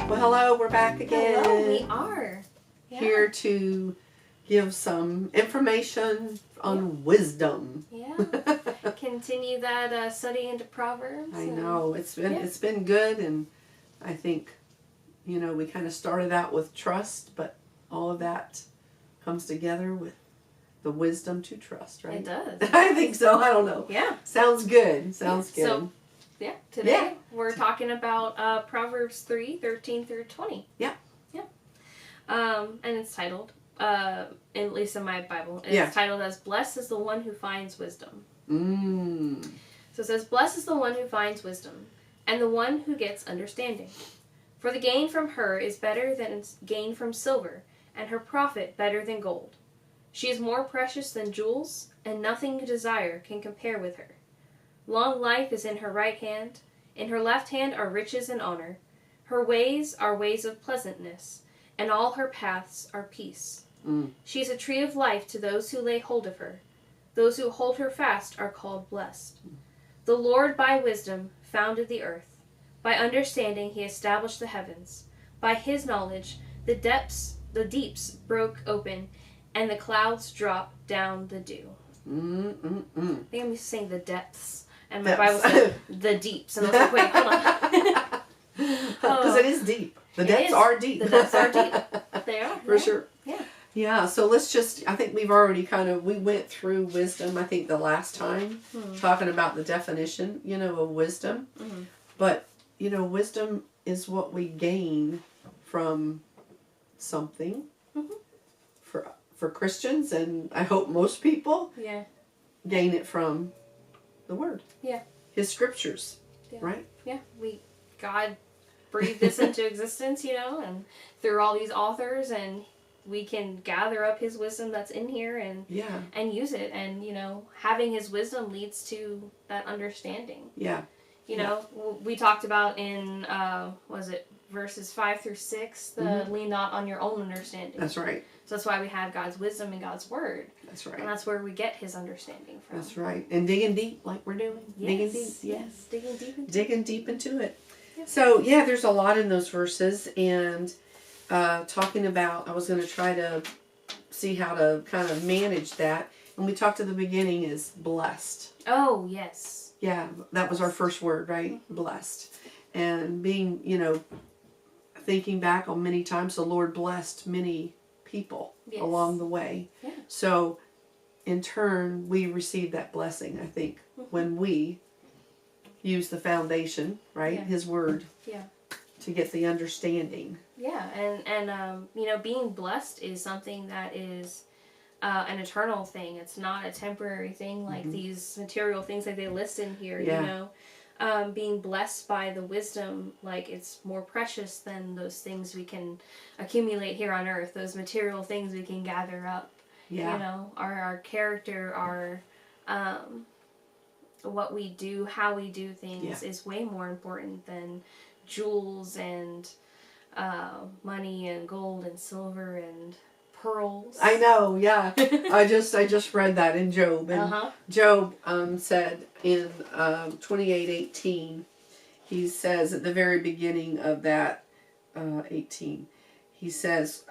Well, hello, we're back again. Hello, we are. Yeah. Here to give some information on wisdom. Yeah. Continue that study into Proverbs. I know. It's been good, and I think, we kind of started out with trust, but all of that comes together with the wisdom to trust, right? It does. I think so. I don't know. Yeah. Sounds good. Sounds good. So, today we're talking about Proverbs 3:13 through 20. Yeah. Yeah. And it's titled, at least in my Bible, it's titled as Blessed is the one who finds wisdom. So it says, Blessed is the one who finds wisdom, and the one who gets understanding. For the gain from her is better than gain from silver, and her profit better than gold. She is more precious than jewels, and nothing you desire can compare with her. Long life is in her right hand. In her left hand are riches and honor. Her ways are ways of pleasantness, and all her paths are peace. She is a tree of life to those who lay hold of her. Those who hold her fast are called blessed. The Lord by wisdom founded the earth. By understanding he established the heavens. By his knowledge the deeps broke open, and the clouds dropped down the dew. I think I'm saying the depths. And my Bible said the deeps. And I was like, wait, hold on. Because it is deep. The depths are deep. The depths are deep. They are. For sure. Yeah. Yeah, so let's I think we've already we went through wisdom, I think, the last time, talking about the definition, of wisdom. But, wisdom is what we gain from something. For Christians, and I hope most people gain it from the Word. Yeah. His scriptures. Yeah. Right? Yeah. God breathed this into existence, and through all these authors, and we can gather up his wisdom that's in here and use it. And, having his wisdom leads to that understanding. Yeah. We talked about in, verses 5 through 6, lean not on your own understanding. That's right. So that's why we have God's wisdom and God's word. That's right. And that's where we get his understanding from. That's right. And digging deep like we're doing. Yes. Digging deep. Yes. Digging deep into it. Yep. So, there's a lot in those verses. And talking about, I was going to try to see how to kind of manage that. And we talked at the beginning is blessed. Oh, yes. Yeah, that was our first word, right? Blessed. And being, thinking back on many times the Lord blessed many people along the way. Yeah. So, in turn, we receive that blessing, I think, when we use the foundation, right? Yeah. His word. Yeah. To get the understanding. Yeah, and being blessed is something that is an eternal thing. It's not a temporary thing like these material things like they list in here, being blessed by the wisdom, like it's more precious than those things we can accumulate here on earth, those material things we can gather up. Yeah. Our character, our what we do, how we do things is way more important than jewels and money and gold and silver and pearls. I know, yeah. I just read that in Job, and Job said in 28:18, he says at the very beginning of that 18, he says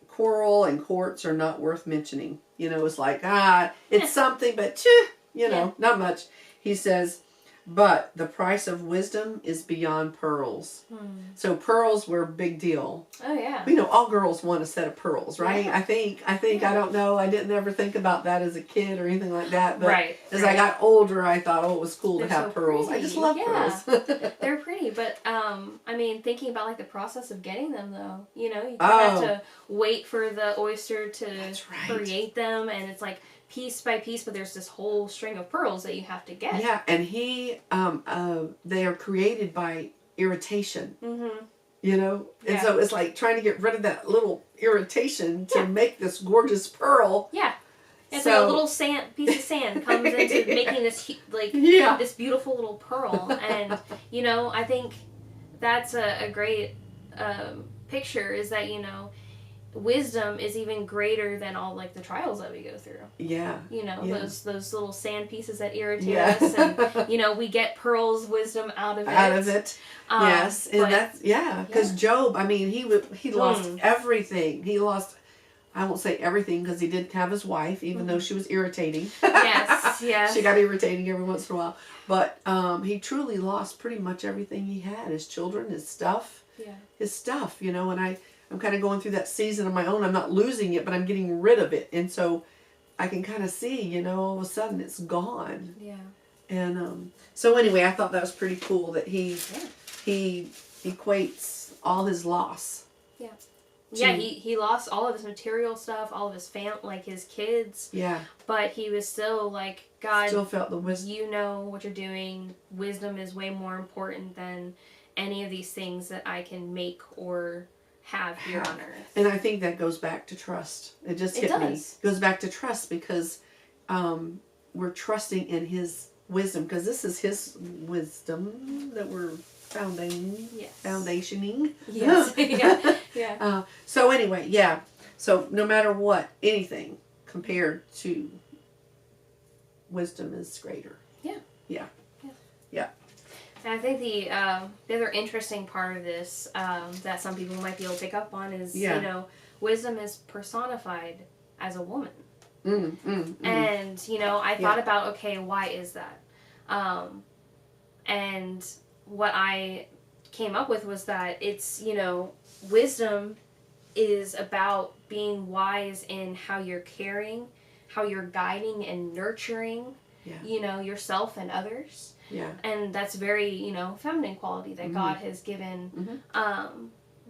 coral and quartz are not worth mentioning. It's like it's something, but not much. He says, but the price of wisdom is beyond pearls. So pearls were a big deal. Oh, yeah. All girls want a set of pearls, right? Yeah. I think, I don't know. I didn't ever think about that as a kid or anything like that. But as I got older, I thought, it was cool to have pearls. Pretty. I just love pearls. They're pretty. But, thinking about, like, the process of getting them, though. You kind of have to wait for the oyster to create them. And it's like piece by piece, but there's this whole string of pearls that you have to get. Yeah, and they are created by irritation. And so it's like trying to get rid of that little irritation to make this gorgeous pearl. Yeah. It's like a little piece of sand comes into making this this beautiful little pearl. And I think that's a great picture, is that wisdom is even greater than all like the trials that we go through. Yeah. You know, yeah. those little sand pieces that irritate Yeah. us, and you know, we get Pearl's wisdom out of it. Out of it. Yes. And that's because Job, I mean, he lost everything. He lost, I won't say everything, because he did have his wife, even though she was irritating. Yes, yes. She got irritating every once in a while. But he truly lost pretty much everything he had. His children, his stuff. Yeah. His stuff, you know, and I'm kind of going through that season of my own. I'm not losing it, but I'm getting rid of it. And so I can kind of see, you know, all of a sudden it's gone. Yeah. And so anyway, I thought that was pretty cool that he equates all his loss. Yeah. Yeah, he lost all of his material stuff, all of his like his kids. Yeah. But he was still like, God, still felt the wisdom. You know what you're doing. Wisdom is way more important than any of these things that I can make or have here on earth. And I think that goes back to trust. It just hit me. It goes back to trust, because we're trusting in his wisdom, because this is his wisdom that we're foundationing. Yes. yeah. So anyway, yeah. So no matter what, anything compared to wisdom is greater. Yeah. Yeah. Yeah. Yeah. And I think the other interesting part of this that some people might be able to pick up on is, you know, wisdom is personified as a woman. And, you know, I thought about, okay, why is that? And what I came up with was that it's, you know, wisdom is about being wise in how you're caring, how you're guiding and nurturing, you know, yourself and others. Yeah. And that's very, you know, feminine quality that God has given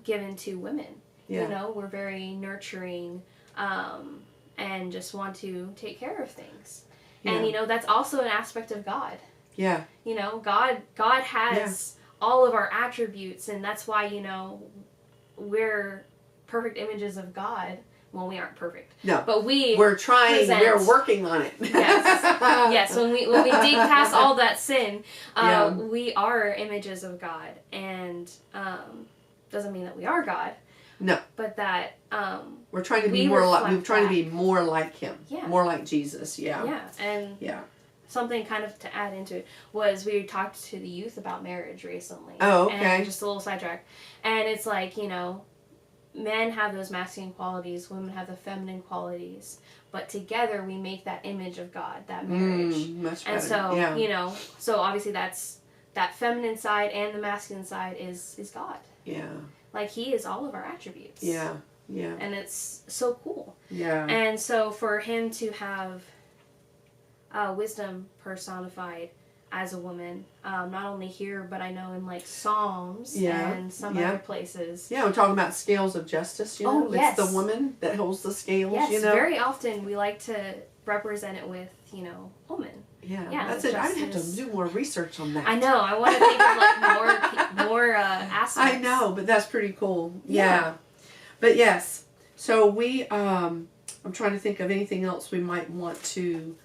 given to women. Yeah. You know, we're very nurturing and just want to take care of things. Yeah. And, you know, that's also an aspect of God. Yeah. You know, God has all of our attributes, and that's why, you know, we're perfect images of God. Well, we aren't perfect. No. But we're trying, we're working on it. Yes. Yes, when we dig past all that sin, we are images of God. And doesn't mean that we are God. No. But that we're trying to be more like him. Yeah. More like Jesus. Yeah. Yeah. And something kind of to add into it was we talked to the youth about marriage recently. Oh, okay. And just a little sidetrack. And it's like, you know, men have those masculine qualities, women have the feminine qualities, but together we make that image of God, that marriage. Much better. And so, you know, so obviously that's that feminine side and the masculine side is God. Yeah. Like he is all of our attributes. Yeah. Yeah. And it's so cool. Yeah. And so for him to have wisdom personified as a woman, not only here, but I know in like Psalms and some other places. Yeah, we're talking about scales of justice, you know? It's the woman that holds the scales, you know? Very often we like to represent it with, you know, woman. Yeah, that's it. I have to do more research on that. I know. I want to think of like more aspects. I know, but that's pretty cool. Yeah. But yes, so we, I'm trying to think of anything else we might want to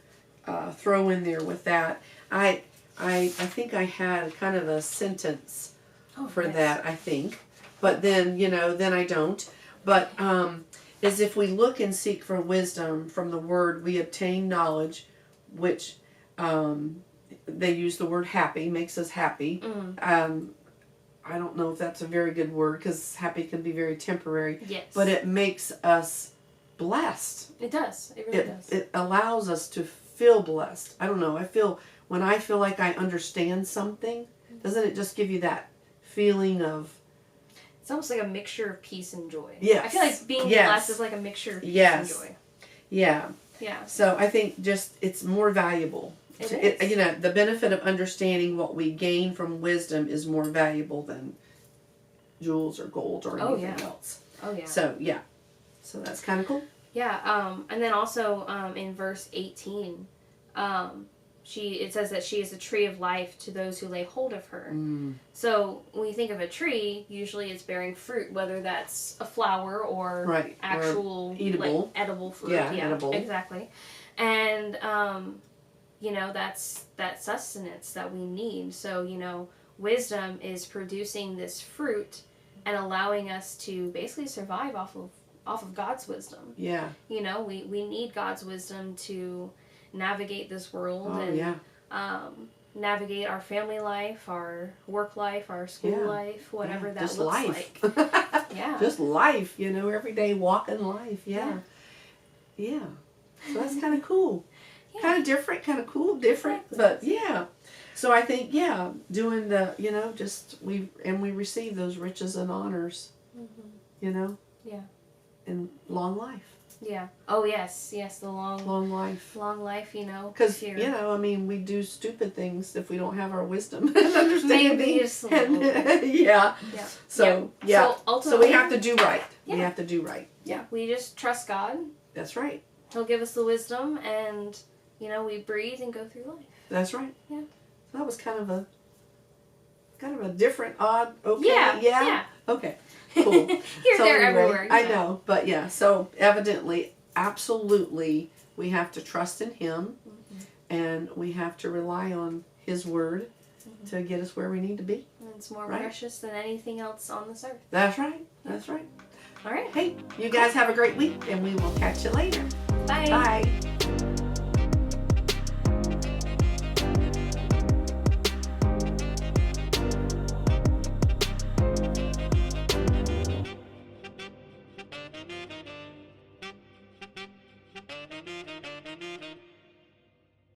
throw in there with that. I think I had kind of a sentence for that, I think. But then, you know, then I don't. But is if we look and seek for wisdom from the word, we obtain knowledge, which they use the word happy, makes us happy. I don't know if that's a very good word, because happy can be very temporary. Yes. But it makes us blessed. It does. It really does. It allows us to feel blessed. I don't know. When I feel like I understand something, doesn't it just give you that feeling of... It's almost like a mixture of peace and joy. Yes. I feel like being blessed is like a mixture of peace and joy. Yeah. Yeah. So I think just it's more valuable. You know, the benefit of understanding what we gain from wisdom is more valuable than jewels or gold or anything else. Oh, yeah. So, yeah. So that's kind of cool. Yeah. And then also in verse 18, it says that she is a tree of life to those who lay hold of her. So when you think of a tree, usually it's bearing fruit, whether that's a flower or actual edible, like, edible fruit. Yeah, edible. Exactly. And you know, that's that sustenance that we need. So, you know, wisdom is producing this fruit and allowing us to basically survive off of off of God's wisdom. Yeah. You know, we need God's wisdom to navigate this world navigate our family life, our work life, our school life, whatever that just looks life. like. Yeah. Just life, you know, everyday walking life. Yeah. So that's kind of cool. Kind of different, kind of cool, different, but yeah. So I think, doing the, you know, we receive those riches and honors, you know? Yeah. And long life. Yeah. Oh, yes, the long life. Long life, you know. Because, you know, I mean, we do stupid things if we don't have our wisdom and understanding. Maybe just a little bit. Yeah. So, ultimately, so we have to do right. Yeah. We have to do right. Yeah. We just trust God. That's right. He'll give us the wisdom, and, you know, we breathe and go through life. That's right. Yeah. So that was kind of a different, odd, okay. Yeah. Okay. Cool. Here, so there, anyway, everywhere. I know, but yeah. So evidently, absolutely, we have to trust in Him, and we have to rely on His Word to get us where we need to be. And it's more precious than anything else on this earth. That's right. That's right. All right. Hey, you guys have a great week, and we will catch you later. Bye. Bye.